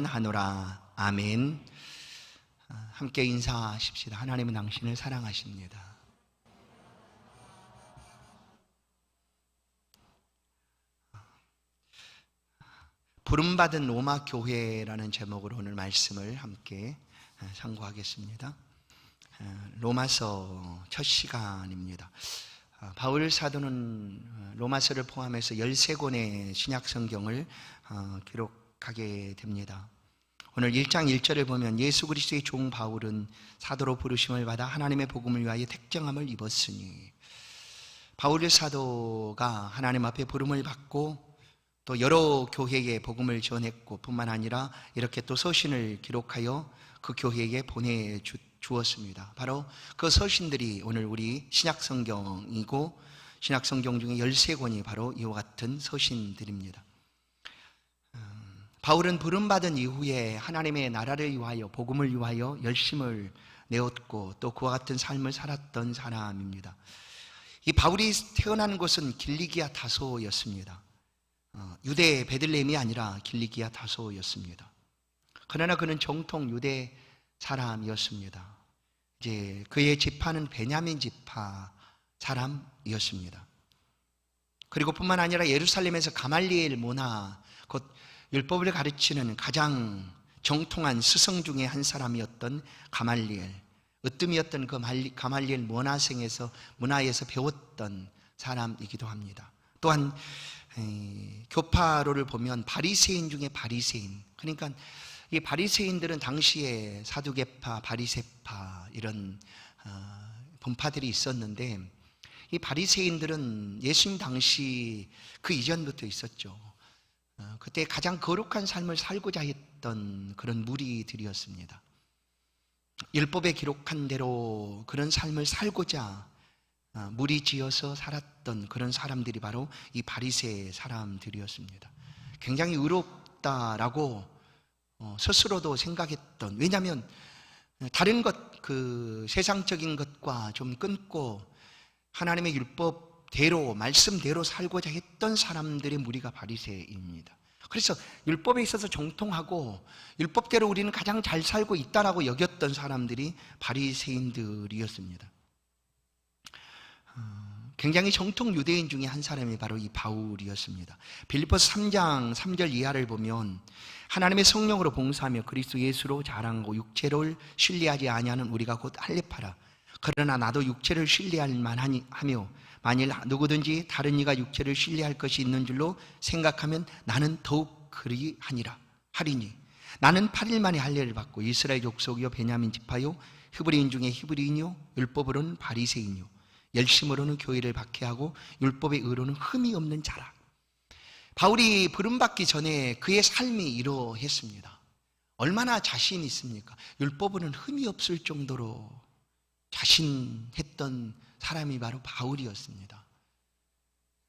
하노라. 아멘. 함께 인사하십시다. 하나님은 당신을 사랑하십니다. 부름받은 로마 교회라는 제목으로 오늘 말씀을 함께 상고하겠습니다. 로마서 첫 시간입니다. 바울 사도는 로마서를 포함해서 13권의 신약 성경을 기록하게 됩니다. 오늘 1장 1절을 보면 예수 그리스도의 종 바울은 사도로 부르심을 받아 하나님의 복음을 위하여 택정함을 입었으니, 바울의 사도가 하나님 앞에 부름을 받고 또 여러 교회에 복음을 전했고 뿐만 아니라 이렇게 또 서신을 기록하여 그 교회에 보내주었습니다. 바로 그 서신들이 오늘 우리 신약성경이고, 신약성경 중에 13권이 바로 이와 같은 서신들입니다. 바울은 부름받은 이후에 하나님의 나라를 위하여, 복음을 위하여 열심을 내었고 또 그와 같은 삶을 살았던 사람입니다. 이 바울이 태어난 곳은 길리기아 다소였습니다. 유대 베들레헴이 아니라 길리기아 다소였습니다. 그러나 그는 정통 유대 사람이었습니다. 이제 그의 지파는 베냐민 지파 사람이었습니다. 그리고 뿐만 아니라 예루살렘에서 가말리엘 문화, 곧 율법을 가르치는 가장 정통한 스승 중에 한 사람이었던 가말리엘, 으뜸이었던 그 가말리엘 문화에서 배웠던 사람이기도 합니다. 또한 교파로를 보면 바리새인 중에 바리새인, 그러니까 이 바리새인들은 당시에 사두개파, 바리새파 이런 분파들이 있었는데, 이 바리새인들은 예수님 당시 그 이전부터 있었죠. 그때 가장 거룩한 삶을 살고자 했던 그런 무리들이었습니다. 율법에 기록한 대로 그런 삶을 살고자 무리지어서 살았던 그런 사람들이 바로 이 바리새 사람들이었습니다. 굉장히 의롭다라고 스스로도 생각했던, 왜냐하면 다른 것, 그 세상적인 것과 좀 끊고 하나님의 율법대로, 말씀대로 살고자 했던 사람들의 무리가 바리새입니다. 그래서 율법에 있어서 정통하고 율법대로 우리는 가장 잘 살고 있다라고 여겼던 사람들이 바리새인들이었습니다. 굉장히 정통 유대인 중에 한 사람이 바로 이 바울이었습니다. 빌립보서 3장 3절 이하를 보면, 하나님의 성령으로 봉사하며 그리스도 예수로 자랑하고 육체를 신뢰하지 아니하는 우리가 곧 할례파라. 그러나 나도 육체를 신뢰할 만하며 만일 누구든지 다른 이가 육체를 신뢰할 것이 있는 줄로 생각하면 나는 더욱 하리니 나는 8일 만에 할례를 받고 이스라엘 족속이요 베냐민 지파요 히브리인 중에 히브리인이요 율법으로는 바리새인이요 열심으로는 교회를 박해하고 율법의 의로는 흠이 없는 자라. 바울이 부름받기 전에 그의 삶이 이러했습니다. 얼마나 자신 있습니까? 율법으로는 흠이 없을 정도로 자신했던 사람이 바로 바울이었습니다.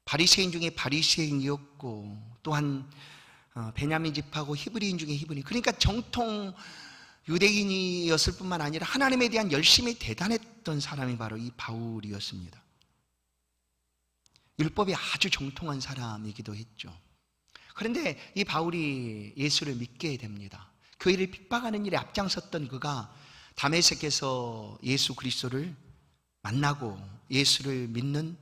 바리새인 중에 바리새인이었고, 또한 베냐민 지파고 히브리인 중에 히브리인, 그러니까 정통 유대인이었을 뿐만 아니라 하나님에 대한 열심이 대단했던 사람이 바로 이 바울이었습니다. 율법이 아주 정통한 사람이기도 했죠. 그런데 이 바울이 예수를 믿게 됩니다. 교회를 핍박하는 일에 앞장섰던 그가 다메섹에서 예수 그리스도를 만나고 예수를 믿는,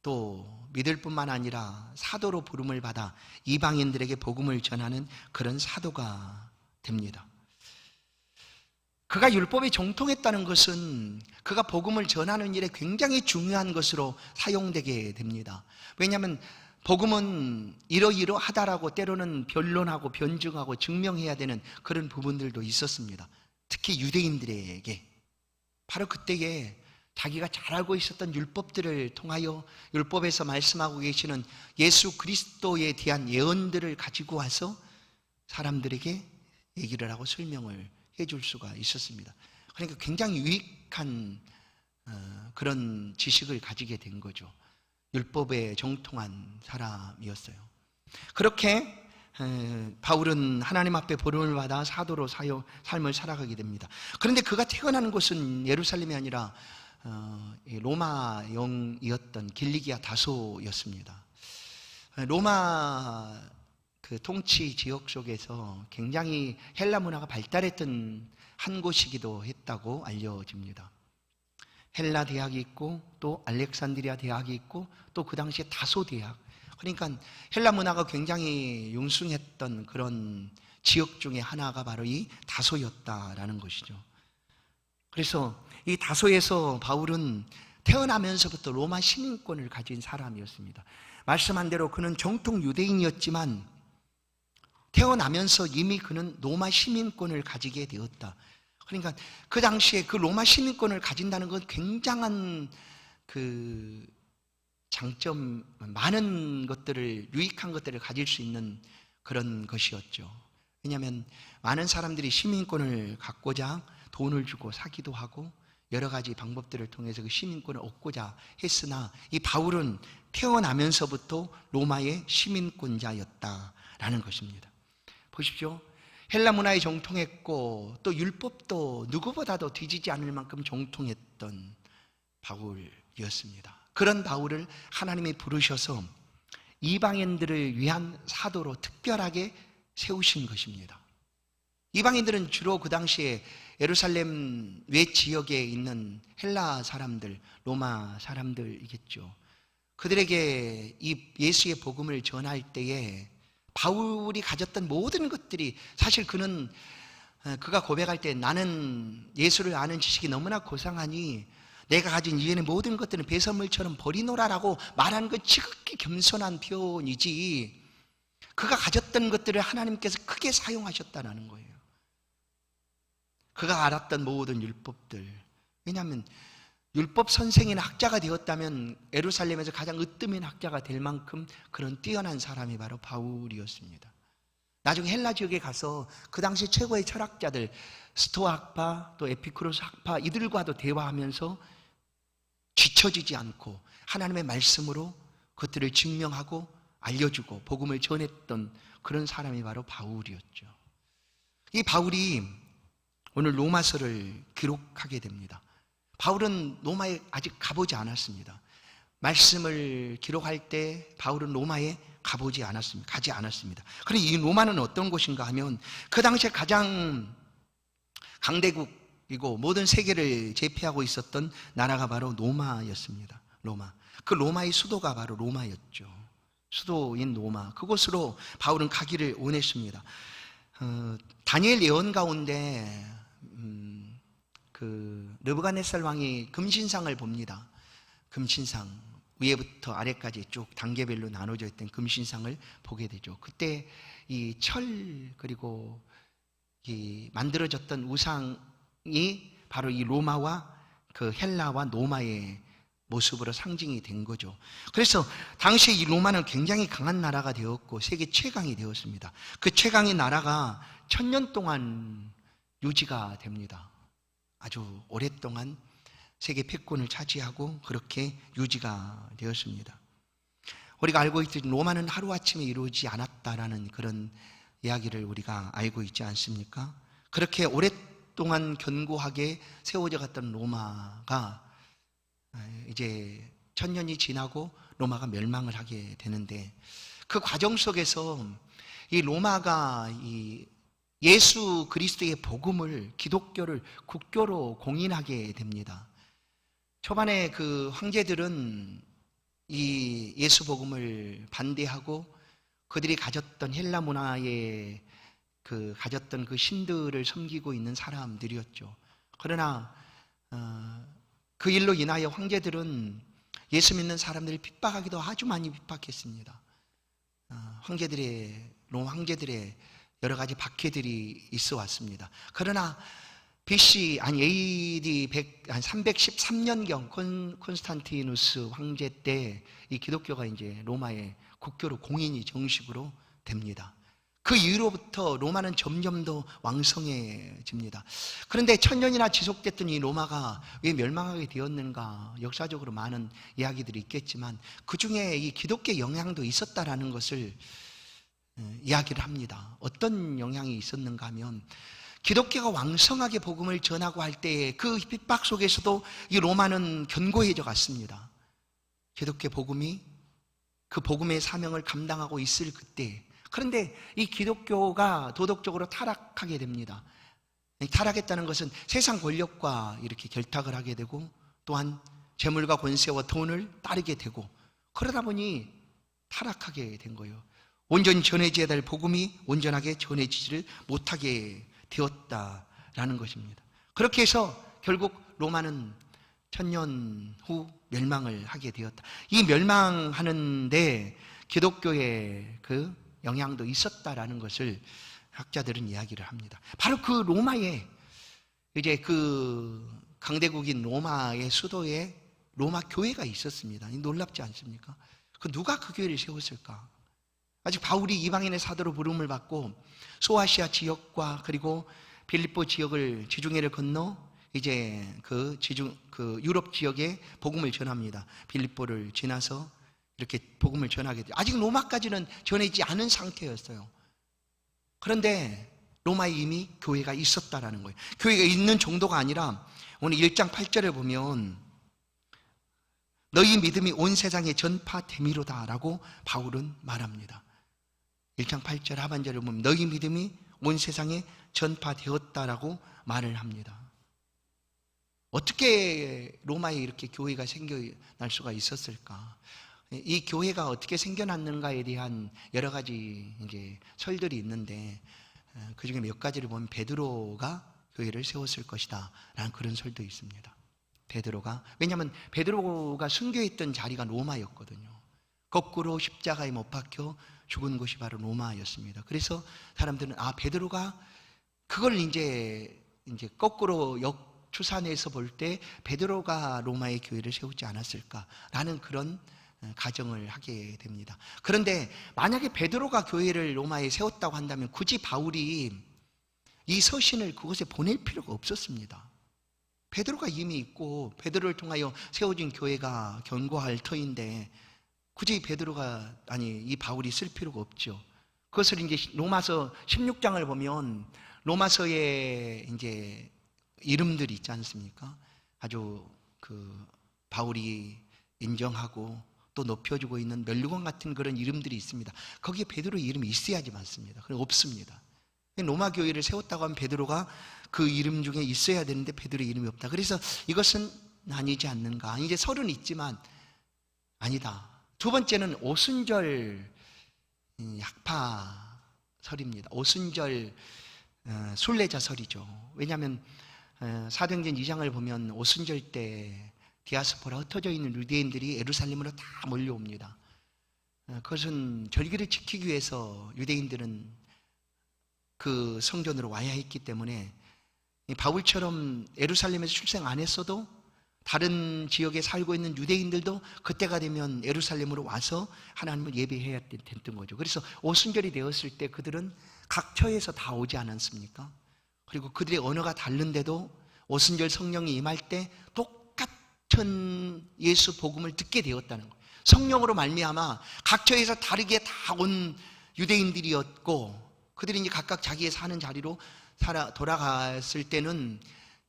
또 믿을 뿐만 아니라 사도로 부름을 받아 이방인들에게 복음을 전하는 그런 사도가 됩니다. 그가 율법에 정통했다는 것은 그가 복음을 전하는 일에 굉장히 중요한 것으로 사용되게 됩니다. 왜냐하면 복음은 이러이러하다라고 때로는 변론하고 변증하고 증명해야 되는 그런 부분들도 있었습니다. 특히 유대인들에게. 바로 그때에 자기가 잘 알고 있었던 율법들을 통하여 율법에서 말씀하고 계시는 예수 그리스도에 대한 예언들을 가지고 와서 사람들에게 얘기를 하고 설명을 해줄 수가 있었습니다. 그러니까 굉장히 유익한 그런 지식을 가지게 된 거죠. 율법에 정통한 사람이었어요. 그렇게 바울은 하나님 앞에 부름을 받아 사도로 삶을 살아가게 됩니다. 그런데 그가 태어나는 곳은 예루살렘이 아니라 로마영이었던 길리기아 다소였습니다. 로마 그 통치 지역 속에서 굉장히 헬라 문화가 발달했던 한 곳이기도 했다고 알려집니다. 헬라 대학이 있고 또 알렉산드리아 대학이 있고 또 그 당시에 다소 대학, 그러니까 헬라 문화가 굉장히 융숭했던 그런 지역 중에 하나가 바로 이 다소였다라는 것이죠. 그래서 이 다소에서 바울은 태어나면서부터 로마 시민권을 가진 사람이었습니다. 말씀한 대로 그는 정통 유대인이었지만 태어나면서 이미 그는 로마 시민권을 가지게 되었다. 그러니까 그 당시에 그 로마 시민권을 가진다는 건 굉장한 그 장점, 많은 것들을, 유익한 것들을 가질 수 있는 그런 것이었죠. 왜냐하면 많은 사람들이 시민권을 갖고자 돈을 주고 사기도 하고 여러 가지 방법들을 통해서 그 시민권을 얻고자 했으나 이 바울은 태어나면서부터 로마의 시민권자였다라는 것입니다. 보십시오. 헬라 문화에 정통했고 또 율법도 누구보다도 뒤지지 않을 만큼 정통했던 바울이었습니다. 그런 바울을 하나님이 부르셔서 이방인들을 위한 사도로 특별하게 세우신 것입니다. 이방인들은 주로 그 당시에 예루살렘 외 지역에 있는 헬라 사람들, 로마 사람들이겠죠. 그들에게 이 예수의 복음을 전할 때에 바울이 가졌던 모든 것들이, 사실 그가 고백할 때 나는 예수를 아는 지식이 너무나 고상하니 내가 가진 이전의 모든 것들은 배설물처럼 버리노라라고 말하는 건 지극히 겸손한 표현이지, 그가 가졌던 것들을 하나님께서 크게 사용하셨다는 거예요. 그가 알았던 모든 율법들, 왜냐하면 율법 선생이나 학자가 되었다면 예루살렘에서 가장 으뜸인 학자가 될 만큼 그런 뛰어난 사람이 바로 바울이었습니다. 나중에 헬라 지역에 가서 그 당시 최고의 철학자들, 스토아 학파, 또 에피쿠로스 학파, 이들과도 대화하면서 뒤처지지 않고 하나님의 말씀으로 그것들을 증명하고 알려주고 복음을 전했던 그런 사람이 바로 바울이었죠. 이 바울이 오늘 로마서를 기록하게 됩니다. 바울은 로마에 아직 가보지 않았습니다. 말씀을 기록할 때 바울은 로마에 가지 않았습니다. 그런데 이 로마는 어떤 곳인가 하면 그 당시에 가장 강대국이고 모든 세계를 제패하고 있었던 나라가 바로 로마였습니다. 로마. 그 로마의 수도가 바로 로마였죠. 수도인 로마. 그곳으로 바울은 가기를 원했습니다. 다니엘 예언 가운데 느부갓네살 왕이 금신상을 봅니다. 금신상, 위에부터 아래까지 쭉 단계별로 나눠져 있던 금신상을 보게 되죠. 그때 이 철 그리고 이 만들어졌던 우상이 바로 이 로마와 그 헬라와 로마의 모습으로 상징이 된 거죠. 그래서 당시 이 로마는 굉장히 강한 나라가 되었고 세계 최강이 되었습니다. 그 최강의 나라가 1000년 동안 유지가 됩니다. 아주 오랫동안 세계 패권을 차지하고 그렇게 유지가 되었습니다. 우리가 알고 있듯이 로마는 하루아침에 이루어지지 않았다라는 그런 이야기를 우리가 알고 있지 않습니까? 그렇게 오랫동안 견고하게 세워져 갔던 로마가 이제 1000년이 지나고 로마가 멸망을 하게 되는데, 그 과정 속에서 이 로마가 이 예수 그리스도의 복음을, 기독교를 국교로 공인하게 됩니다. 초반에 그 황제들은 이 예수 복음을 반대하고 그들이 가졌던 헬라 문화에 가졌던 그 신들을 섬기고 있는 사람들이었죠. 그러나 그 일로 인하여 황제들은 예수 믿는 사람들을 핍박하기도 아주 많이 핍박했습니다. 로마 황제들의 여러 가지 박해들이 있어 왔습니다. 그러나 AD 313년경 콘스탄티누스 황제 때 이 기독교가 이제 로마의 국교로 공인이 정식으로 됩니다. 그 이후로부터 로마는 점점 더 왕성해집니다. 그런데 1000년이나 지속됐던 이 로마가 왜 멸망하게 되었는가, 역사적으로 많은 이야기들이 있겠지만 그 중에 이 기독교 영향도 있었다라는 것을 이야기를 합니다. 어떤 영향이 있었는가 하면, 기독교가 왕성하게 복음을 전하고 할 때에 그 핍박 속에서도 이 로마는 견고해져 갔습니다. 기독교 복음이 그 복음의 사명을 감당하고 있을 그때, 그런데 이 기독교가 도덕적으로 타락하게 됩니다. 타락했다는 것은 세상 권력과 이렇게 결탁을 하게 되고, 또한 재물과 권세와 돈을 따르게 되고, 그러다 보니 타락하게 된 거예요. 온전히 전해져야 될 복음이 온전하게 전해지지를 못하게 되었다라는 것입니다. 그렇게 해서 결국 로마는 1000년 후 멸망을 하게 되었다. 이 멸망하는데 기독교의 그 영향도 있었다라는 것을 학자들은 이야기를 합니다. 바로 그 로마에, 이제 그 강대국인 로마의 수도에 로마 교회가 있었습니다. 놀랍지 않습니까? 누가 그 교회를 세웠을까? 아직 바울이 이방인의 사도로 부름을 받고 소아시아 지역과 그리고 빌립보 지역을, 지중해를 건너 이제 그 유럽 지역에 복음을 전합니다. 빌립보를 지나서 이렇게 복음을 전하게 돼요. 아직 로마까지는 전해지지 않은 상태였어요. 그런데 로마에 이미 교회가 있었다라는 거예요. 교회가 있는 정도가 아니라 오늘 1장 8절을 보면 너희 믿음이 온 세상에 전파됨이로다 라고 바울은 말합니다. 1장 8절 하반절을 보면 너희 믿음이 온 세상에 전파되었다라고 말을 합니다. 어떻게 로마에 이렇게 교회가 생겨날 수가 있었을까? 이 교회가 어떻게 생겨났는가에 대한 여러 가지 이제 설들이 있는데, 그 중에 몇 가지를 보면 베드로가 교회를 세웠을 것이다 라는 그런 설도 있습니다. 베드로가, 왜냐하면 베드로가 순교했던 자리가 로마였거든요. 거꾸로 십자가에 못 박혀 죽은 곳이 바로 로마였습니다. 그래서 사람들은 베드로가 그걸 이제 거꾸로 역추산해서 볼 때 베드로가 로마의 교회를 세우지 않았을까라는 그런 가정을 하게 됩니다. 그런데 만약에 베드로가 교회를 로마에 세웠다고 한다면 굳이 바울이 이 서신을 그곳에 보낼 필요가 없었습니다. 베드로가 이미 있고 베드로를 통하여 세워진 교회가 견고할 터인데 굳이 이 바울이 쓸 필요가 없죠. 그것을 이제 로마서 16장을 보면 로마서의 이제 이름들이 있지 않습니까? 아주 그 바울이 인정하고 또 높여주고 있는 멸류관 같은 그런 이름들이 있습니다. 거기에 베드로의 이름이 있어야지 많습니다. 그럼 없습니다. 로마 교회를 세웠다고 하면 베드로가 그 이름 중에 있어야 되는데 베드로의 이름이 없다. 그래서 이것은 아니지 않는가. 이제 설은 있지만 아니다. 두 번째는 오순절 약파설입니다. 오순절 순례자설이죠. 왜냐하면 사도행전 2장을 보면 오순절 때 디아스포라 흩어져 있는 유대인들이 예루살렘으로 다 몰려옵니다. 그것은 절기를 지키기 위해서 유대인들은 그 성전으로 와야 했기 때문에 바울처럼 예루살렘에서 출생 안 했어도 다른 지역에 살고 있는 유대인들도 그때가 되면 예루살렘으로 와서 하나님을 예배해야 됐던 거죠. 그래서 오순절이 되었을 때 그들은 각 처에서 다 오지 않았습니까? 그리고 그들의 언어가 다른데도 오순절 성령이 임할 때 똑같은 예수 복음을 듣게 되었다는 거예요. 성령으로 말미암아 각 처에서 다르게 다 온 유대인들이었고, 그들이 이제 각각 자기의 사는 자리로 돌아갔을 때는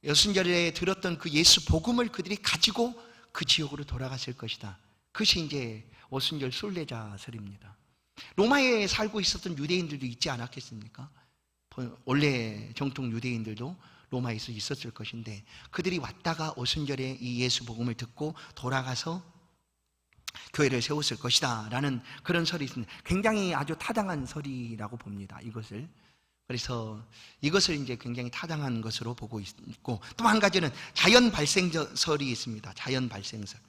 오순절에 들었던 그 예수 복음을 그들이 가지고 그 지역으로 돌아갔을 것이다. 그것이 이제 오순절 순례자설입니다. 로마에 살고 있었던 유대인들도 있지 않았겠습니까? 원래 정통 유대인들도 로마에서 있었을 것인데 그들이 왔다가 오순절에 이 예수 복음을 듣고 돌아가서 교회를 세웠을 것이다 라는 그런 설이 있습니다. 굉장히 아주 타당한 설이라고 봅니다. 이것을. 그래서 이것을 이제 굉장히 타당한 것으로 보고 있고, 또 한 가지는 자연 발생설이 있습니다. 자연 발생설.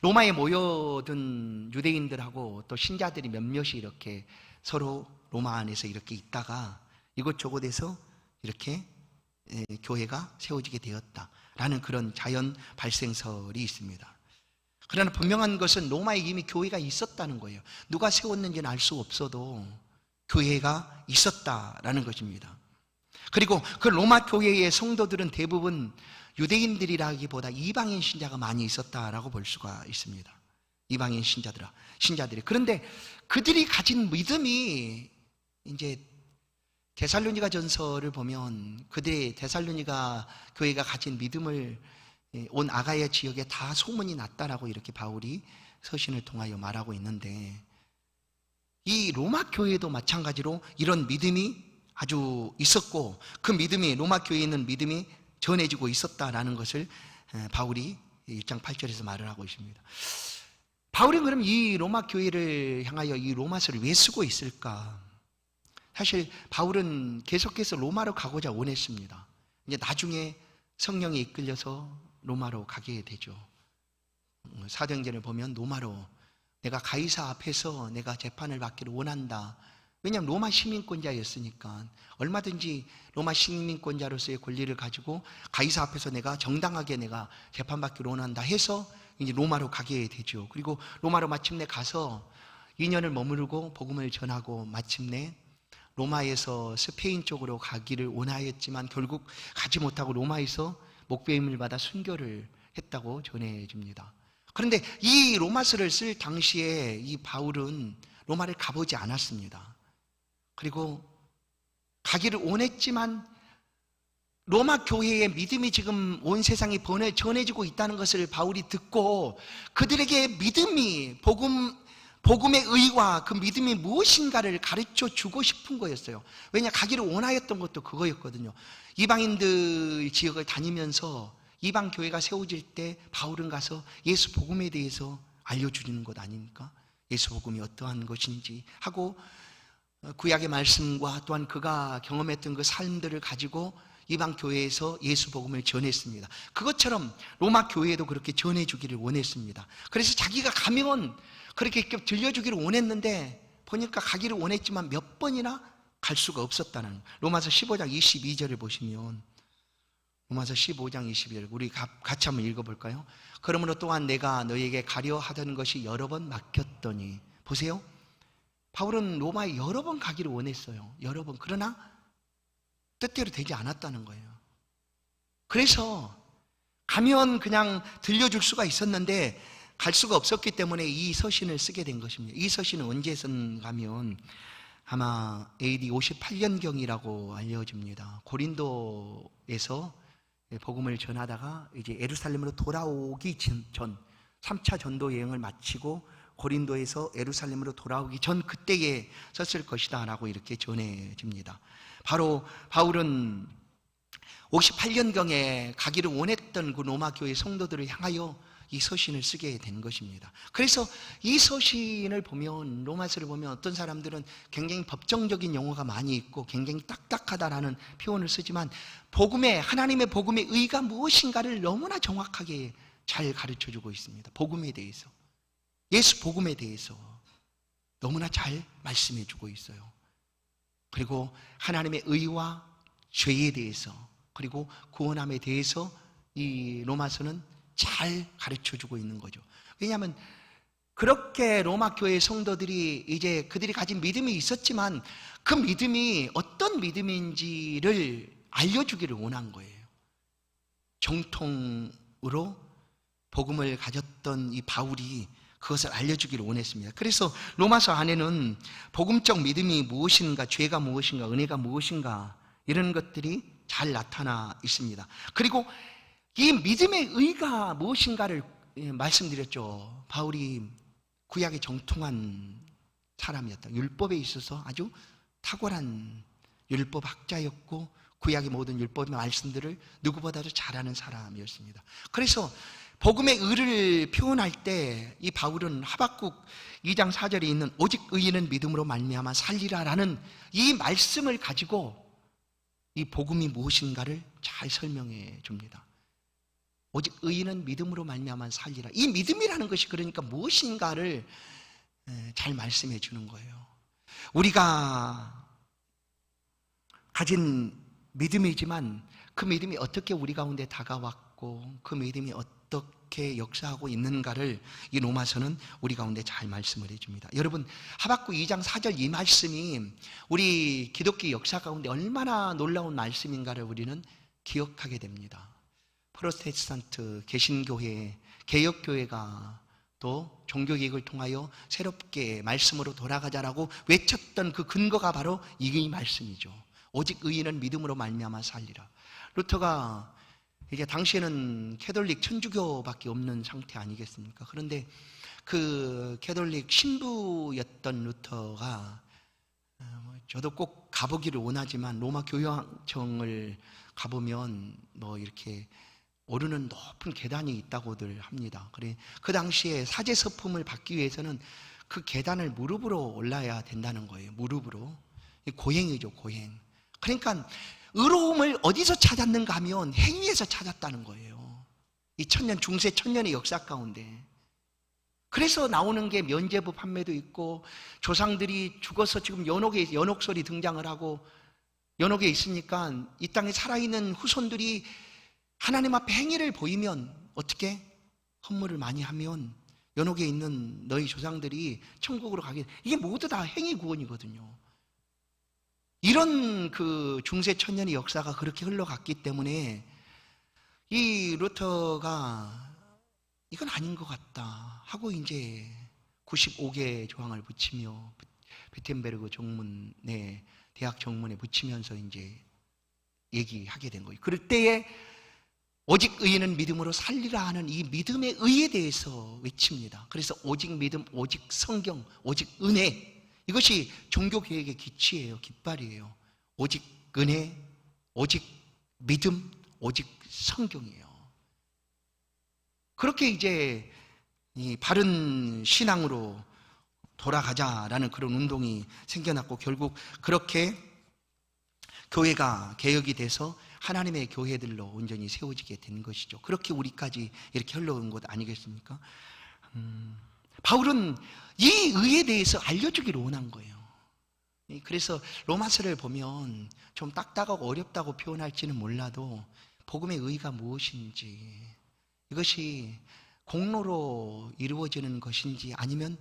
로마에 모여든 유대인들하고 또 신자들이 몇몇이 이렇게 서로 로마 안에서 이렇게 있다가 이곳저곳에서 이렇게 교회가 세워지게 되었다라는 그런 자연 발생설이 있습니다. 그러나 분명한 것은 로마에 이미 교회가 있었다는 거예요. 누가 세웠는지는 알 수 없어도 교회가 있었다라는 것입니다. 그리고 그 로마 교회의 성도들은 대부분 유대인들이라기보다 이방인 신자가 많이 있었다라고 볼 수가 있습니다. 이방인 신자들이. 그런데 그들이 가진 믿음이 이제 데살로니가 전서를 보면 그들의 데살로니가 교회가 가진 믿음을 온 아가야 지역에 다 소문이 났다라고 이렇게 바울이 서신을 통하여 말하고 있는데, 이 로마 교회도 마찬가지로 이런 믿음이 아주 있었고, 그 믿음이, 로마 교회에 있는 믿음이 전해지고 있었다라는 것을 바울이 1장 8절에서 말을 하고 있습니다. 바울이 그럼 이 로마 교회를 향하여 이 로마서를 왜 쓰고 있을까? 사실 바울은 계속해서 로마로 가고자 원했습니다. 이제 나중에 성령에 이끌려서 로마로 가게 되죠. 사도행전을 보면 로마로, 내가 가이사 앞에서 내가 재판을 받기를 원한다. 왜냐하면 로마 시민권자였으니까 얼마든지 로마 시민권자로서의 권리를 가지고 가이사 앞에서 내가 정당하게 내가 재판받기를 원한다 해서 이제 로마로 가게 되죠. 그리고 로마로 마침내 가서 2년을 머무르고 복음을 전하고 마침내 로마에서 스페인 쪽으로 가기를 원하였지만 결국 가지 못하고 로마에서 목배임을 받아 순교를 했다고 전해집니다. 그런데 이 로마서를 쓸 당시에 이 바울은 로마를 가보지 않았습니다. 그리고 가기를 원했지만 로마 교회의 믿음이 지금 온 세상에 전해지고 있다는 것을 바울이 듣고 그들에게 믿음이, 복음의 의와 그 믿음이 무엇인가를 가르쳐 주고 싶은 거였어요. 왜냐, 가기를 원하였던 것도 그거였거든요. 이방인들 지역을 다니면서 이방 교회가 세워질 때 바울은 가서 예수 복음에 대해서 알려주는 것 아닙니까? 예수 복음이 어떠한 것인지 하고 구약의 말씀과 또한 그가 경험했던 그 삶들을 가지고 이방 교회에서 예수 복음을 전했습니다. 그것처럼 로마 교회도 그렇게 전해주기를 원했습니다. 그래서 자기가 가면 그렇게 들려주기를 원했는데 보니까 가기를 원했지만 몇 번이나 갈 수가 없었다는, 로마서 15장 22절을 보시면, 로마서 15장 22절 우리 같이 한번 읽어볼까요? 그러므로 또한 내가 너에게 가려 하던 것이 여러 번 막혔더니, 보세요, 바울은 로마에 여러 번 가기를 원했어요. 여러 번. 그러나 뜻대로 되지 않았다는 거예요. 그래서 가면 그냥 들려줄 수가 있었는데 갈 수가 없었기 때문에 이 서신을 쓰게 된 것입니다. 이 서신은 언제 쓴가 하면 아마 AD 58년경이라고 알려집니다. 고린도에서 복음을 전하다가 이제 예루살렘으로 돌아오기 전 3차 전도 여행을 마치고 고린도에서 예루살렘으로 돌아오기 전 그때에 썼을 것이다 라고 이렇게 전해집니다. 바로 바울은 58년경에 가기를 원했던 그 로마 교회 성도들을 향하여 이 서신을 쓰게 된 것입니다. 그래서 이 서신을 보면, 로마서를 보면 어떤 사람들은 굉장히 법정적인 용어가 많이 있고 굉장히 딱딱하다라는 표현을 쓰지만 하나님의 복음의 의가 무엇인가를 너무나 정확하게 잘 가르쳐주고 있습니다. 복음에 대해서, 예수 복음에 대해서 너무나 잘 말씀해주고 있어요. 그리고 하나님의 의와 죄에 대해서, 그리고 구원함에 대해서 이 로마서는 잘 가르쳐주고 있는 거죠. 왜냐하면 그렇게 로마 교회 성도들이 이제 그들이 가진 믿음이 있었지만 그 믿음이 어떤 믿음인지를 알려주기를 원한 거예요. 정통으로 복음을 가졌던 이 바울이 그것을 알려주기를 원했습니다. 그래서 로마서 안에는 복음적 믿음이 무엇인가, 죄가 무엇인가, 은혜가 무엇인가 이런 것들이 잘 나타나 있습니다. 그리고 이 믿음의 의가 무엇인가를 말씀드렸죠. 바울이 구약에 정통한 사람이었다. 율법에 있어서 아주 탁월한 율법학자였고 구약의 모든 율법의 말씀들을 누구보다도 잘하는 사람이었습니다. 그래서 복음의 의를 표현할 때 이 바울은 하박국 2장 4절에 있는 오직 의인은 믿음으로 말미암아 살리라라는 이 말씀을 가지고 이 복음이 무엇인가를 잘 설명해 줍니다. 오직 의인은 믿음으로 말미암아 살리라. 이 믿음이라는 것이 그러니까 무엇인가를 잘 말씀해 주는 거예요. 우리가 가진 믿음이지만 그 믿음이 어떻게 우리 가운데 다가왔고 그 믿음이 어떻게 역사하고 있는가를 이 로마서는 우리 가운데 잘 말씀을 해줍니다. 여러분, 하박국 2장 4절 이 말씀이 우리 기독교 역사 가운데 얼마나 놀라운 말씀인가를 우리는 기억하게 됩니다. 프로테스탄트, 개신교회, 개혁교회가 또 종교개혁을 통하여 새롭게 말씀으로 돌아가자라고 외쳤던 그 근거가 바로 이 말씀이죠. 오직 의인은 믿음으로 말미암아 살리라. 루터가 이제 당시에는 캐톨릭 천주교밖에 없는 상태 아니겠습니까? 그런데 그 캐톨릭 신부였던 루터가 저도 꼭 가보기를 원하지만 로마 교황청을 가보면 뭐 이렇게 오르는 높은 계단이 있다고들 합니다. 그래 그 당시에 사제 서품을 받기 위해서는 그 계단을 무릎으로 올라야 된다는 거예요. 무릎으로. 고행이죠, 고행. 그러니까 의로움을 어디서 찾았는가 하면 행위에서 찾았다는 거예요. 이 중세 천년의 역사 가운데. 그래서 나오는 게 면죄부 판매도 있고, 조상들이 죽어서 지금 연옥설이 등장을 하고, 연옥에 있으니까 이 땅에 살아있는 후손들이 하나님 앞에 행위를 보이면 어떻게? 헌물을 많이 하면 연옥에 있는 너희 조상들이 천국으로 가게. 이게 모두 다 행위 구원이거든요. 이런 그 중세 천년의 역사가 그렇게 흘러갔기 때문에 이 루터가 이건 아닌 것 같다 하고 이제 95개 조항을 붙이며 비텐베르그 정문에 대학 정문에 붙이면서 이제 얘기하게 된 거예요. 그럴 때에 오직 의인은 믿음으로 살리라 하는 이 믿음의 의에 대해서 외칩니다. 그래서 오직 믿음, 오직 성경, 오직 은혜, 이것이 종교개혁의 기치예요. 깃발이에요. 오직 은혜, 오직 믿음, 오직 성경이에요. 그렇게 이제 이 바른 신앙으로 돌아가자라는 그런 운동이 생겨났고, 결국 그렇게 교회가 개혁이 돼서 하나님의 교회들로 온전히 세워지게 된 것이죠. 그렇게 우리까지 이렇게 흘러온 것 아니겠습니까? 바울은 이 의에 대해서 알려주기를 원한 거예요. 그래서 로마서를 보면 좀 딱딱하고 어렵다고 표현할지는 몰라도 복음의 의가 무엇인지, 이것이 공로로 이루어지는 것인지 아니면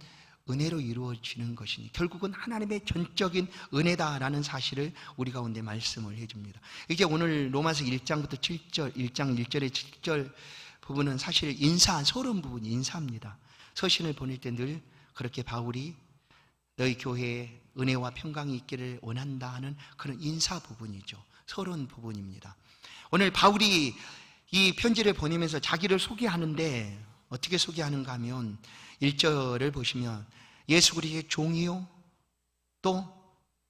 은혜로 이루어지는 것이니, 결국은 하나님의 전적인 은혜다라는 사실을 우리 가운데 말씀을 해줍니다. 이제 오늘 로마서 1장부터 7절, 1장 1절에 7절 부분은 사실 서론 부분, 인사입니다. 서신을 보낼 때 늘 그렇게 바울이 너희 교회에 은혜와 평강이 있기를 원한다 하는 그런 인사 부분이죠. 서론 부분입니다. 오늘 바울이 이 편지를 보내면서 자기를 소개하는데 어떻게 소개하는가 하면 1절을 보시면 예수 그리스도의 종이요 또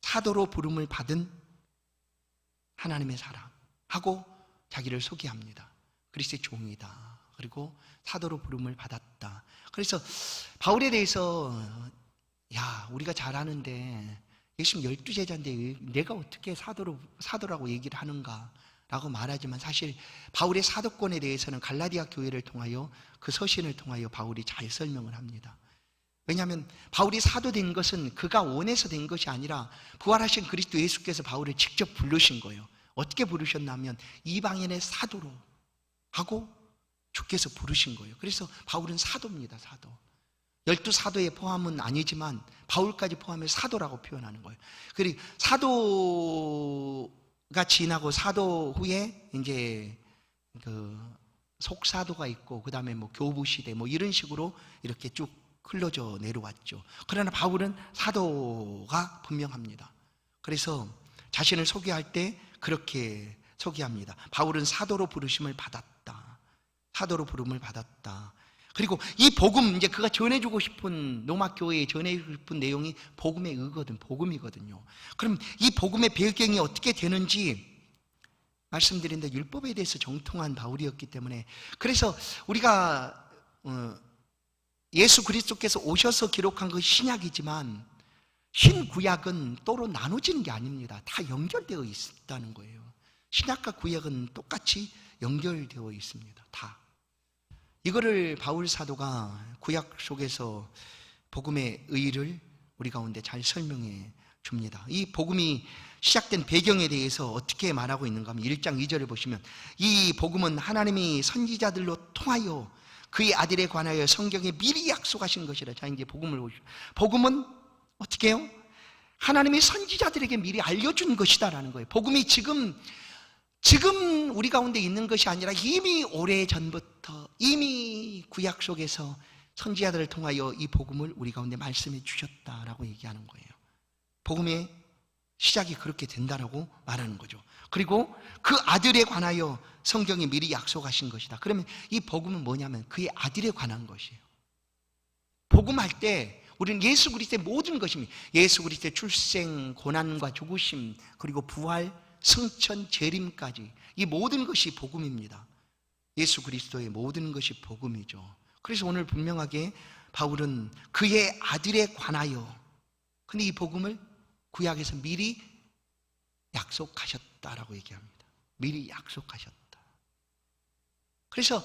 사도로 부름을 받은 하나님의 사람 하고 자기를 소개합니다. 그리스도의 종이다. 그리고 사도로 부름을 받았다. 그래서 바울에 대해서 우리가 잘 아는데 예수님 12제자인데 내가 어떻게 사도라고 얘기를 하는가 라고 말하지만, 사실 바울의 사도권에 대해서는 갈라디아 교회를 통하여 그 서신을 통하여 바울이 잘 설명을 합니다. 왜냐하면 바울이 사도된 것은 그가 원해서 된 것이 아니라 부활하신 그리스도 예수께서 바울을 직접 부르신 거예요. 어떻게 부르셨냐면 이방인의 사도로 하고 주께서 부르신 거예요. 그래서 바울은 사도입니다. 사도. 12사도의 포함은 아니지만 바울까지 포함해 사도라고 표현하는 거예요. 그리고 사도가 지나고 사도 후에 이제 그 속사도가 있고, 그 다음에 뭐 교부시대 뭐 이런 식으로 이렇게 쭉 흘러져 내려왔죠. 그러나 바울은 사도가 분명합니다. 그래서 자신을 소개할 때 그렇게 소개합니다. 바울은 사도로 부르심을 받았다. 사도로 부름을 받았다. 그리고 이 복음, 이제 그가 전해주고 싶은, 로마 교회에 전해주고 싶은 내용이 복음의 복음이거든요. 그럼 이 복음의 배경이 어떻게 되는지 말씀드린데, 율법에 대해서 정통한 바울이었기 때문에, 그래서 우리가 예수 그리스도께서 오셔서 기록한 그 신약이지만 신구약은 또로 나눠지는 게 아닙니다. 다 연결되어 있다는 거예요. 신약과 구약은 똑같이 연결되어 있습니다. 다. 이거를 바울 사도가 구약 속에서 복음의 의의를 우리 가운데 잘 설명해 줍니다. 이 복음이 시작된 배경에 대해서 어떻게 말하고 있는가 하면 1장 2절을 보시면, 이 복음은 하나님이 선지자들로 통하여 그의 아들에 관하여 성경에 미리 약속하신 것이라. 자, 이제 복음을 보시죠. 복음은 어떻게 해요? 하나님이 선지자들에게 미리 알려준 것이다라는 거예요. 복음이 지금 우리 가운데 있는 것이 아니라 이미 오래전부터 이미 구약 속에서 선지자들을 통하여 이 복음을 우리 가운데 말씀해 주셨다라고 얘기하는 거예요. 복음의 시작이 그렇게 된다라고 말하는 거죠. 그리고 그 아들에 관하여 성경이 미리 약속하신 것이다. 그러면 이 복음은 뭐냐면 그의 아들에 관한 것이에요. 복음할 때 우리는 예수 그리스도의 모든 것입니다. 예수 그리스도의 출생, 고난과 죽으심, 그리고 부활, 승천, 재림까지 이 모든 것이 복음입니다. 예수 그리스도의 모든 것이 복음이죠. 그래서 오늘 분명하게 바울은 그의 아들에 관하여, 근데 이 복음을 구약에서 미리 약속하셨다라고 얘기합니다. 미리 약속하셨다. 그래서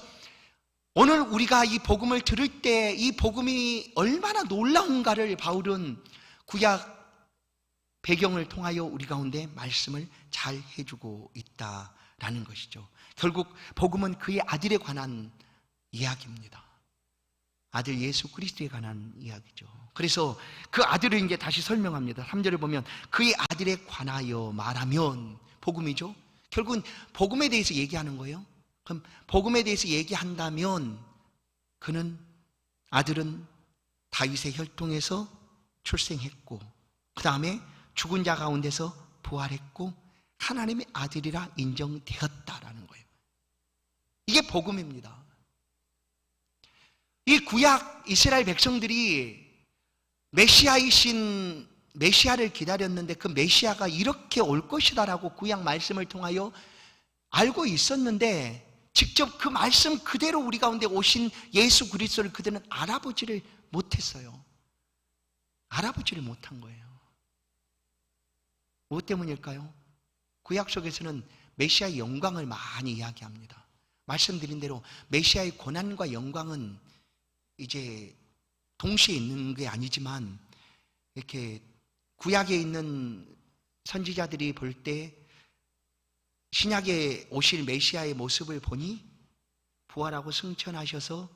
오늘 우리가 이 복음을 들을 때 이 복음이 얼마나 놀라운가를 바울은 구약 배경을 통하여 우리 가운데 말씀을 잘 해주고 있다라는 것이죠. 결국 복음은 그의 아들에 관한 이야기입니다. 아들 예수 그리스도에 관한 이야기죠. 그래서 그 아들을 이제 다시 설명합니다. 3절을 보면 그의 아들에 관하여 말하면 복음이죠. 결국은 복음에 대해서 얘기하는 거예요. 그럼 복음에 대해서 얘기한다면 그는 아들은 다윗의 혈통에서 출생했고 그 다음에 죽은 자 가운데서 부활했고 하나님의 아들이라 인정되었다라는 거예요. 이게 복음입니다. 이 구약 이스라엘 백성들이 메시아이신 메시아를 기다렸는데 그 메시아가 이렇게 올 것이다라고 구약 말씀을 통하여 알고 있었는데 직접 그 말씀 그대로 우리 가운데 오신 예수 그리스도를 그들은 알아보지를 못했어요. 알아보지를 못한 거예요. 무엇 때문일까요? 구약 속에서는 메시아의 영광을 많이 이야기합니다. 말씀드린 대로 메시아의 고난과 영광은 이제 동시에 있는 게 아니지만 이렇게 구약에 있는 선지자들이 볼 때 신약에 오실 메시아의 모습을 보니 부활하고 승천하셔서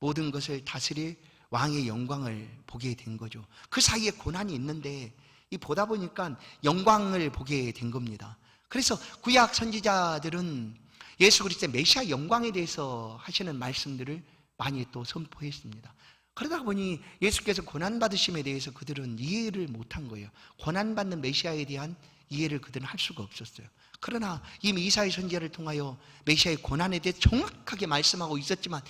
모든 것을 다스릴 왕의 영광을 보게 된 거죠. 그 사이에 고난이 있는데 이 보다 보니까 영광을 보게 된 겁니다. 그래서 구약 선지자들은 예수 그리스도의 메시아 영광에 대해서 하시는 말씀들을 많이 또 선포했습니다. 그러다 보니 예수께서 고난받으심에 대해서 그들은 이해를 못한 거예요. 고난받는 메시아에 대한 이해를 그들은 할 수가 없었어요. 그러나 이미 이사야 선지자를 통하여 메시아의 고난에 대해 정확하게 말씀하고 있었지만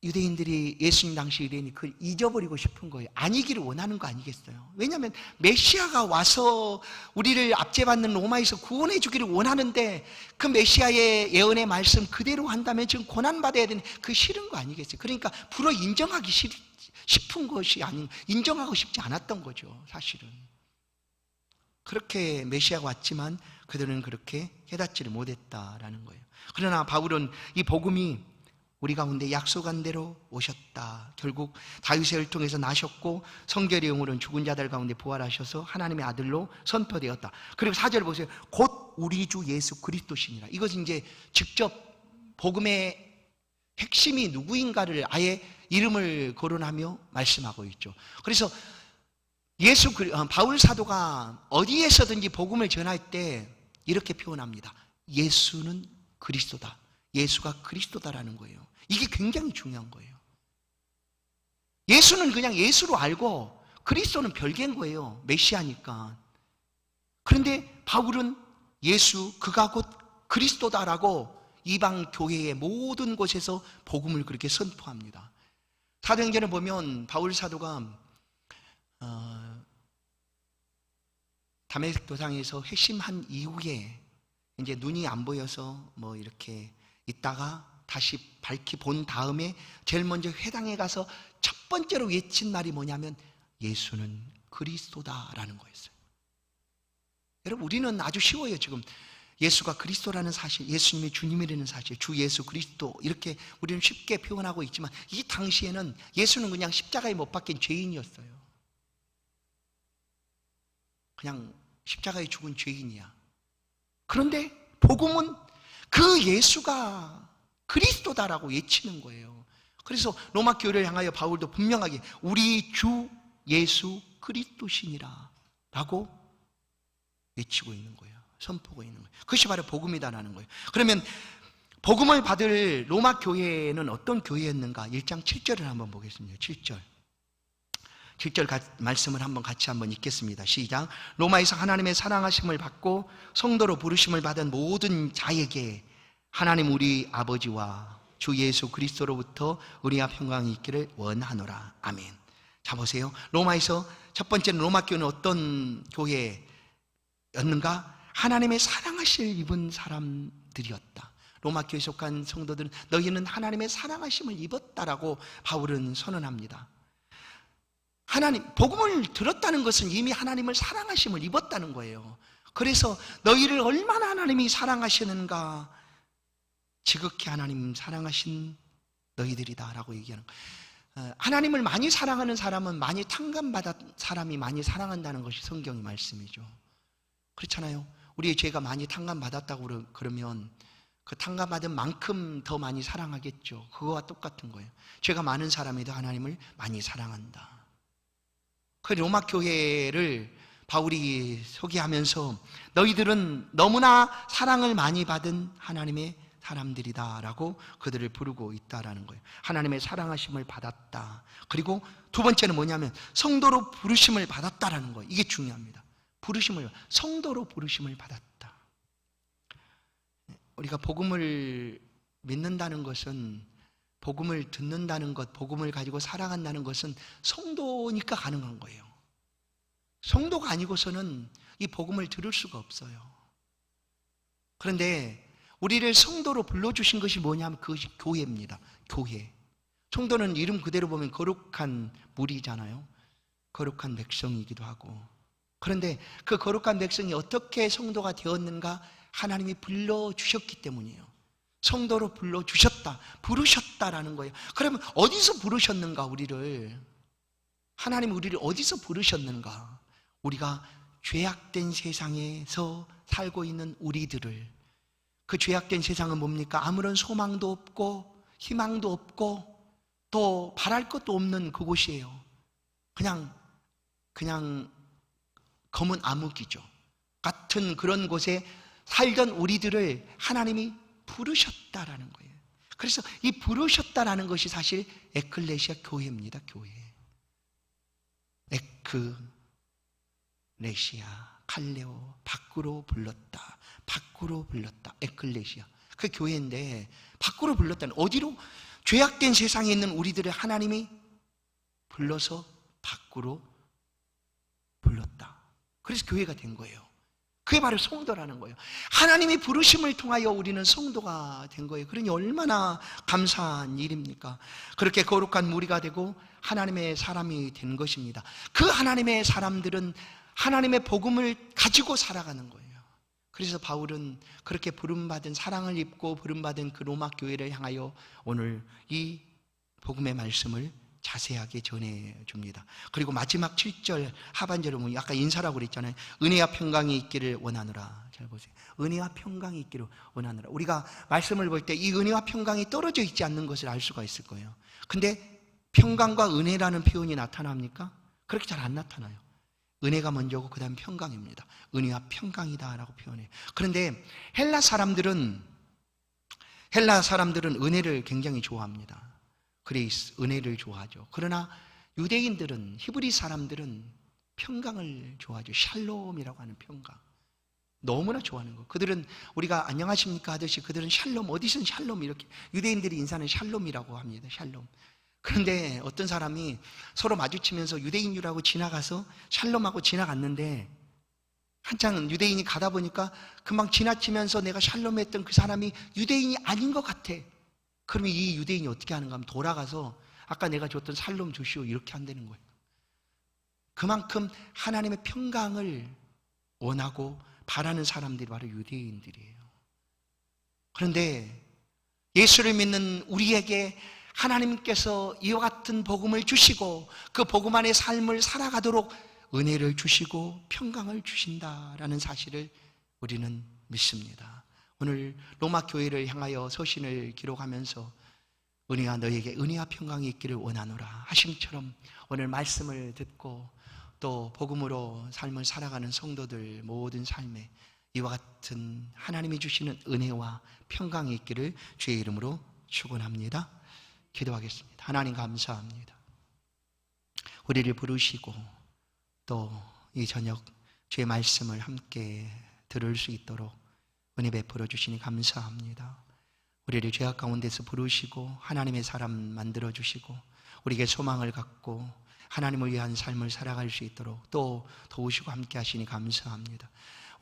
유대인들이 예수님 당시 유대인이 그걸 잊어버리고 싶은 거예요. 아니기를 원하는 거 아니겠어요? 왜냐하면 메시아가 와서 우리를 압제받는 로마에서 구원해 주기를 원하는데 그 메시아의 예언의 말씀 그대로 한다면 지금 고난받아야 되는 그 싫은 거 아니겠어요? 그러니까 불어 인정하기 싶은 것이 아닌, 인정하고 싶지 않았던 거죠. 사실은 그렇게 메시아가 왔지만 그들은 그렇게 깨닫지를 못했다라는 거예요. 그러나 바울은 이 복음이 우리 가운데 약속한 대로 오셨다. 결국 다윗의 혈통에서 나셨고 성결의 영으로는 죽은 자들 가운데 부활하셔서 하나님의 아들로 선포되었다. 그리고 4절 보세요. 곧 우리 주 예수 그리스도시니라. 이것은 이제 직접 복음의 핵심이 누구인가를 아예 이름을 거론하며 말씀하고 있죠. 그래서 바울 사도가 어디에서든지 복음을 전할 때 이렇게 표현합니다. 예수는 그리스도다. 예수가 그리스도다라는 거예요. 이게 굉장히 중요한 거예요. 예수는 그냥 예수로 알고 그리스도는 별개인 거예요. 메시아니까. 그런데 바울은 예수, 그가 곧 그리스도다라고 이방 교회의 모든 곳에서 복음을 그렇게 선포합니다. 사도행전을 보면 바울 사도가 다메섹 도상에서 회심한 이후에 이제 눈이 안 보여서 뭐 이렇게 있다가 다시 밝히 본 다음에 제일 먼저 회당에 가서 첫 번째로 외친 말이 뭐냐면 예수는 그리스도다라는 거였어요. 여러분 우리는 아주 쉬워요. 지금 예수가 그리스도라는 사실, 예수님이 주님이라는 사실, 주 예수 그리스도 이렇게 우리는 쉽게 표현하고 있지만 이 당시에는 예수는 그냥 십자가에 못 박힌 죄인이었어요. 그냥 십자가에 죽은 죄인이야. 그런데 복음은 그 예수가 그리스도다라고 외치는 거예요. 그래서 로마 교회를 향하여 바울도 분명하게 우리 주 예수 그리스도시니라 라고 외치고 있는 거예요. 선포하고 있는 거예요. 그것이 바로 복음이다라는 거예요. 그러면 복음을 받을 로마 교회는 어떤 교회였는가? 1장 7절을 한번 보겠습니다. 7절 말씀을 같이 한번 읽겠습니다. 시작. 로마에서 하나님의 사랑하심을 받고 성도로 부르심을 받은 모든 자에게 하나님 우리 아버지와 주 예수 그리스도로부터 은혜와 평강이 있기를 원하노라. 아멘. 자, 보세요. 로마에서 첫 번째는 로마 교회는 어떤 교회였는가? 하나님의 사랑하심을 입은 사람들이었다. 로마 교회에 속한 성도들은 너희는 하나님의 사랑하심을 입었다라고 바울은 선언합니다. 하나님, 복음을 들었다는 것은 이미 하나님을 사랑하심을 입었다는 거예요. 그래서 너희를 얼마나 하나님이 사랑하시는가, 지극히 하나님 사랑하신 너희들이다 라고 얘기하는 거예요. 하나님을 많이 사랑하는 사람은 많이 탕감받은 사람이 많이 사랑한다는 것이 성경의 말씀이죠. 그렇잖아요. 우리의 죄가 많이 탕감받았다고 그러면 그 탕감받은 만큼 더 많이 사랑하겠죠. 그거와 똑같은 거예요. 죄가 많은 사람이 더 하나님을 많이 사랑한다. 그 로마 교회를 바울이 소개하면서 너희들은 너무나 사랑을 많이 받은 하나님의 사람들이다 라고 그들을 부르고 있다라는 거예요. 하나님의 사랑하심을 받았다. 그리고 두 번째는 뭐냐면 성도로 부르심을 받았다라는 거예요. 이게 중요합니다. 성도로 부르심을 받았다. 우리가 복음을 믿는다는 것은, 복음을 듣는다는 것, 복음을 가지고 살아간다는 것은 성도니까 가능한 거예요. 성도가 아니고서는 이 복음을 들을 수가 없어요. 그런데 우리를 성도로 불러주신 것이 뭐냐면 그것이 교회입니다. 교회. 성도는 이름 그대로 보면 거룩한 무리잖아요. 거룩한 백성이기도 하고. 그런데 그 거룩한 백성이 어떻게 성도가 되었는가? 하나님이 불러주셨기 때문이에요. 성도로 불러주셨다, 부르셨다라는 거예요. 그러면 어디서 부르셨는가? 하나님 우리를 어디서 부르셨는가? 우리가 죄악된 세상에서 살고 있는 우리들을, 그 죄악된 세상은 뭡니까? 아무런 소망도 없고 희망도 없고 또 바랄 것도 없는 그곳이에요. 그냥 검은 암흑이죠. 같은 그런 곳에 살던 우리들을 하나님이 부르셨다라는 거예요. 그래서 이 부르셨다라는 것이 사실 에클레시아 교회입니다. 교회. 에클레시아, 칼레오, 밖으로 불렀다. 밖으로 불렀다. 에클레시아. 그 교회인데 밖으로 불렀다는, 어디로? 죄악된 세상에 있는 우리들을 하나님이 불러서 밖으로 불렀다. 그래서 교회가 된 거예요. 그게 바로 성도라는 거예요. 하나님이 부르심을 통하여 우리는 성도가 된 거예요. 그러니 얼마나 감사한 일입니까? 그렇게 거룩한 무리가 되고 하나님의 사람이 된 것입니다. 그 하나님의 사람들은 하나님의 복음을 가지고 살아가는 거예요. 그래서 바울은 그렇게 부름받은, 사랑을 입고 부름받은 그 로마 교회를 향하여 오늘 이 복음의 말씀을 자세하게 전해줍니다. 그리고 마지막 7절 하반절에 보면 아까 인사라고 그랬잖아요. 은혜와 평강이 있기를 원하노라. 잘 보세요. 은혜와 평강이 있기를 원하노라. 우리가 말씀을 볼 때 이 은혜와 평강이 떨어져 있지 않는 것을 알 수가 있을 거예요. 근데 평강과 은혜라는 표현이 나타납니까? 그렇게 잘 안 나타나요. 은혜가 먼저고 그 다음 평강입니다. 은혜와 평강이다 라고 표현해요. 그런데 헬라 사람들은 은혜를 굉장히 좋아합니다. 그레이스, 은혜를 좋아하죠. 그러나 유대인들은, 히브리 사람들은 평강을 좋아하죠. 샬롬이라고 하는 평강. 너무나 좋아하는 거. 그들은 우리가 안녕하십니까 하듯이 그들은 샬롬, 어디선 샬롬, 이렇게 유대인들이 인사는 샬롬이라고 합니다. 샬롬. 그런데 어떤 사람이 서로 마주치면서 유대인 줄 알고 지나가서 샬롬하고 지나갔는데, 한창 유대인이 가다 보니까 금방 지나치면서 내가 샬롬했던 그 사람이 유대인이 아닌 것 같아. 그러면 이 유대인이 어떻게 하는가 하면 돌아가서 아까 내가 줬던 샬롬 주시오, 이렇게 한다는 거예요. 그만큼 하나님의 평강을 원하고 바라는 사람들이 바로 유대인들이에요. 그런데 예수를 믿는 우리에게 하나님께서 이와 같은 복음을 주시고 그 복음 안의 삶을 살아가도록 은혜를 주시고 평강을 주신다라는 사실을 우리는 믿습니다. 오늘 로마 교회를 향하여 서신을 기록하면서 은혜가 너에게 은혜와 평강이 있기를 원하노라 하심처럼 오늘 말씀을 듣고 또 복음으로 삶을 살아가는 성도들 모든 삶에 이와 같은 하나님이 주시는 은혜와 평강이 있기를 주의 이름으로 축원합니다. 기도하겠습니다. 하나님 감사합니다. 우리를 부르시고 또 이 저녁 주의 말씀을 함께 들을 수 있도록 은혜 베풀어 주시니 감사합니다. 우리를 죄악 가운데서 부르시고 하나님의 사람 만들어주시고 우리에게 소망을 갖고 하나님을 위한 삶을 살아갈 수 있도록 또 도우시고 함께 하시니 감사합니다.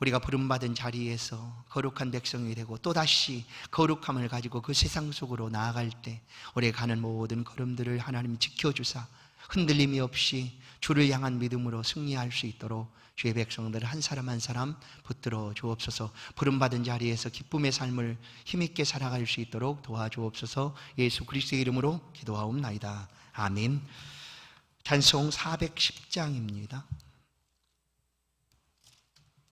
우리가 부름받은 자리에서 거룩한 백성이 되고 또다시 거룩함을 가지고 그 세상 속으로 나아갈 때 우리가 가는 모든 걸음들을 하나님 지켜주사 흔들림이 없이 주를 향한 믿음으로 승리할 수 있도록 주의 백성들 한 사람 한 사람 붙들어 주옵소서. 부름받은 자리에서 기쁨의 삶을 힘있게 살아갈 수 있도록 도와주옵소서. 예수 그리스도의 이름으로 기도하옵나이다. 아멘. 찬송 410장입니다.